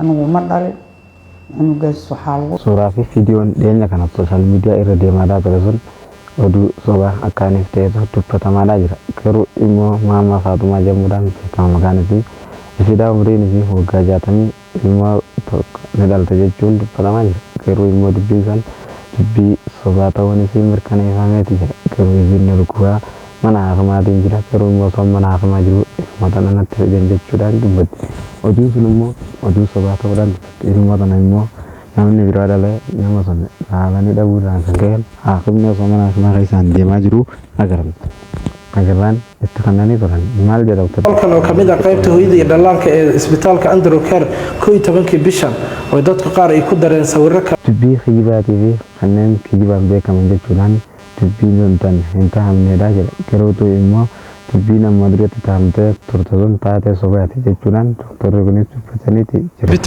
أنا وما داري أنا جالس حاله صورة في فيديو ديالنا كان السوشيال ميديا إيردي ماذا ترسل ودو صباح أكاني فتيته تبتا ما لاجر كرو إمو ماما فاطمة جمودان كما مكاني في إفيدا عمرين في وقاجاتني إمو ندال تججون تبتا ما لاجر كرو إمو دبيسان دبي صباح تاوني في مركاني فاميتي كرو إذن ركوا mana akamatin jira kero mo som mana akamajiru mata nana terjen jechudan dubbat odu sunmo odu sobat odan iri mata namo namni birada le nama sonne alani dabu dan sangel akimne somana akama kaisan de majiru agaran istakanani toran mal de doctor halkan oo kamid ah qaybta hooyada iyo dhallaanka ee isbitaalka Andrew Care 12 bishan oo dadka qaar ay ku dareen sawirro ka tibbi khijibaati fi khanan khijiban be kaman jechudan تبين تن انتهى من هذا كروتو إمه تبين مدرسة تامته ترتدون تاته صباحي تجولان ترتدون تفتنيتي